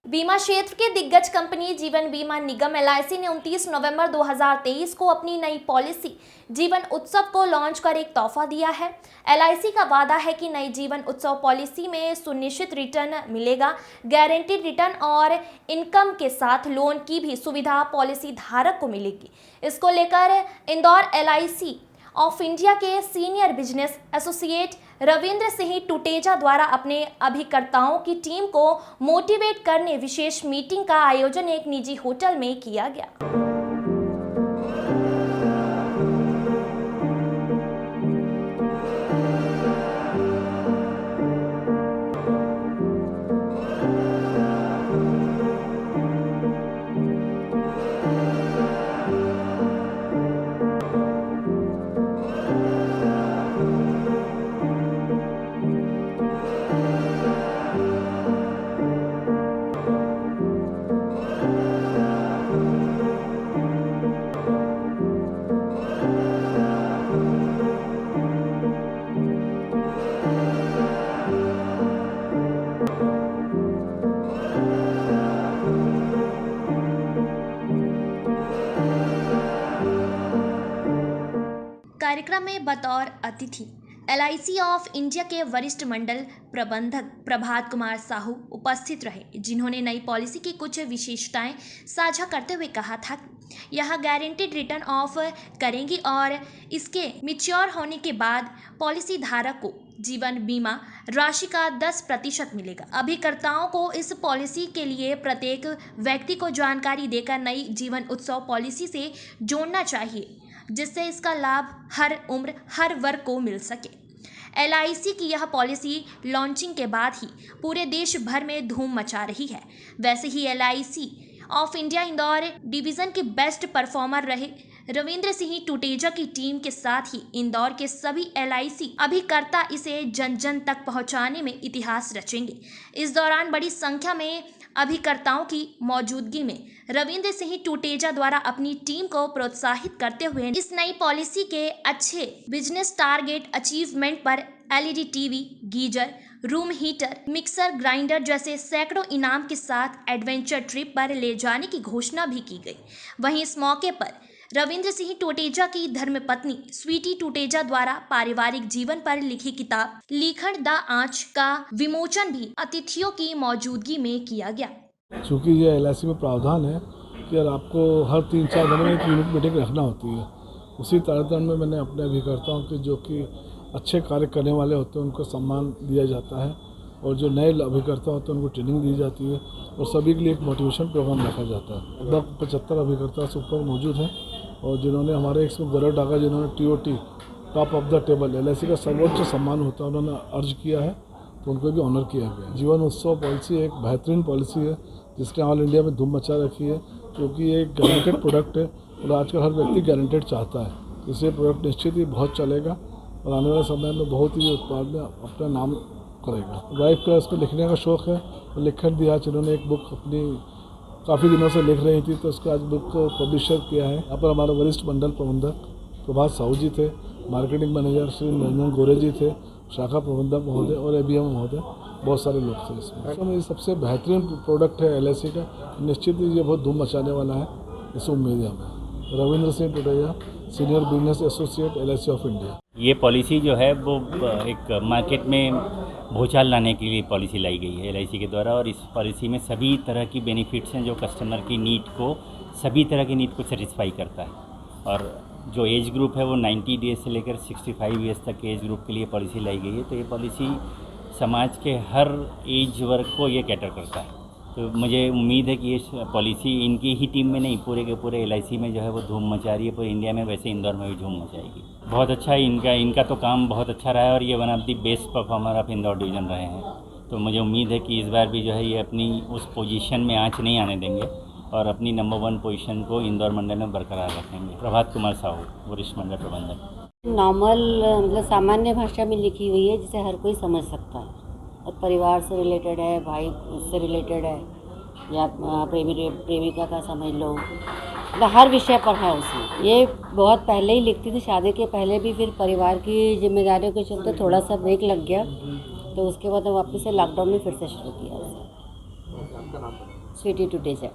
बीमा क्षेत्र के दिग्गज कंपनी जीवन बीमा निगम एलआईसी ने 29 नवंबर 2023 को अपनी नई पॉलिसी जीवन उत्सव को लॉन्च कर एक तोहफा दिया है। एलआईसी का वादा है कि नई जीवन उत्सव पॉलिसी में सुनिश्चित रिटर्न मिलेगा, गारंटीड रिटर्न और इनकम के साथ लोन की भी सुविधा पॉलिसी धारक को मिलेगी। इसको लेकर इंदौर एलआईसी ऑफ इंडिया के senior business associate Ravindra Singh Tuteja द्वारा अपने अभिकर्ताओं की टीम को मोटिवेट करने विशेष मीटिंग का आयोजन एक निजी होटल में किया गया। कार्यक्रम में बतौर अतिथि एलआईसी ऑफ इंडिया के वरिष्ठ मंडल प्रबंधक प्रभात कुमार साहू उपस्थित रहे, जिन्होंने नई पॉलिसी की कुछ विशेषताएं साझा करते हुए कहा था कि यह गारंटीड रिटर्न ऑफ करेंगी और इसके मैच्योर होने के बाद पॉलिसी धारक को जीवन बीमा राशि का 10% मिलेगा। अभिकर्ताओं को इस पॉलिसी के लिए प्रत्येक व्यक्ति को जानकारी देकर नई जीवन उत्सव पॉलिसी से जोड़ना चाहिए, जिससे इसका लाभ हर उम्र हर वर्ग को मिल सके। एलआईसी की यह पॉलिसी लॉन्चिंग के बाद ही पूरे देश भर में धूम मचा रही है। वैसे ही LIC of India Indore division के बेस्ट परफॉर्मर रहे रविंद्र सिंह टुटेजा की टीम के साथ ही इंदौर के सभी एलआईसी अभिकर्ता इसे जन जन तक पहुंचाने में इतिहास रचेंगे। इस दौरान बड़ी संख्या में अभिकर्ताओं की मौजूदगी में रविंद्र सिंह टुटेजा द्वारा अपनी टीम को प्रोत्साहित करते हुए इस नई पॉलिसी के अच्छे बिजनेस टारगेट अचीवमेंट पर LED TV, geyser, room heater, mixer grinder जैसे सैकड़ों इनाम के साथ एडवेंचर ट्रिप पर ले जाने की घोषणा भी की गई। वहीं इस मौके पर रविंद्र सिंह टुटेजा की धर्मपत्नी स्वीटी टुटेजा द्वारा पारिवारिक जीवन पर लिखी किताब लिखण द आँच का विमोचन भी अतिथियों की मौजूदगी में किया गया। चूँकि ये एलआईसी में प्रावधान है कि यार आपको हर 3-4 दिन में एक यूनिट मीटिंग रखना होती है, उसी तारतम्य में मैंने अपने अभिकर्ताओं के जो कि अच्छे कार्य करने वाले होते हैं उनको सम्मान दिया जाता है और जो नए अभिकर्ता होते हैं उनको ट्रेनिंग दी जाती है और सभी के लिए एक मोटिवेशन प्रोग्राम रखा जाता है। लगभग 75 अभिकर्ता से ऊपर मौजूद हैं और जिन्होंने हमारे इसमें गौरव डाका, जिन्होंने TOT top of the table LIC का सर्वोच्च सम्मान होता है उन्होंने अर्ज किया है, तो उनको भी ऑनर किया गया। जीवन उत्सव पॉलिसी एक बेहतरीन पॉलिसी है जिसने ऑल इंडिया में धूम मचा रखी है, क्योंकि ये एक गारंटेड प्रोडक्ट है और आजकल हर व्यक्ति गारंटेड चाहता है। इससे प्रोडक्ट निश्चित ही बहुत चलेगा और आने वाले समय में बहुत ही उत्पाद में अपना नाम करेगा। वाइफ का इसको लिखने का शौक़ है और लिखन दिया, जिन्होंने एक बुक अपनी काफ़ी दिनों से लिख रही थी, तो उसको आज बुक को पब्लिशर किया है। यहाँ पर हमारे वरिष्ठ मंडल प्रबंधक प्रभात साहू जी थे, मार्केटिंग मैनेजर श्री निरंजन गोरे जी थे, शाखा प्रबंधक महोदय और ABM महोदय, बहुत सारे लोग थे इसमें। ये सबसे बेहतरीन प्रोडक्ट है एलआईसी का, निश्चित ही ये बहुत धूम मचाने वाला है, इस उम्मीद है हमें। Ravindra Singh Tuteja, senior business associate LIC of India. ये पॉलिसी जो है वो एक मार्केट में भूचाल लाने के लिए पॉलिसी लाई गई है एलआईसी के द्वारा, और इस पॉलिसी में सभी तरह की बेनिफिट्स हैं जो कस्टमर की नीड को, सभी तरह की नीड को सेटिस्फाई करता है। और जो एज ग्रुप है वो 90 डेज से लेकर 65 ईयर्स तक के एज ग्रुप के लिए पॉलिसी लाई गई है। तो ये पॉलिसी समाज के हर एज वर्ग को ये कैटर करता है। तो मुझे उम्मीद है कि ये पॉलिसी इनकी ही टीम में नहीं, पूरे के पूरे एलआईसी में जो है वो धूम मचा रही है, पूरे इंडिया में, वैसे इंदौर में भी धूम मचाएगी। बहुत अच्छा है इनका तो काम बहुत अच्छा रहा है और ये one of the best performer of Indore division रहे हैं। तो मुझे उम्मीद है कि इस बार भी जो है ये अपनी उस पोजीशन में आँच नहीं आने देंगे और अपनी नंबर 1 पोजीशन को इंदौर मंडल में बरकरार रखेंगे। प्रभात कुमार साहू, वरिष्ठ मंडल प्रबंधक। नॉर्मल मतलब सामान्य भाषा में लिखी हुई है जिसे हर कोई समझ सकता है और परिवार से रिलेटेड है, भाई से रिलेटेड है या प्रेमिका का समझ लो, मतलब हर विषय पर है उसमें। ये बहुत पहले ही लिखती थी, शादी के पहले भी, फिर परिवार की जिम्मेदारियों के चलते थोड़ा सा ब्रेक लग गया, तो उसके बाद वापस से लॉकडाउन में फिर से शुरू किया। स्वीटी टुडेजा।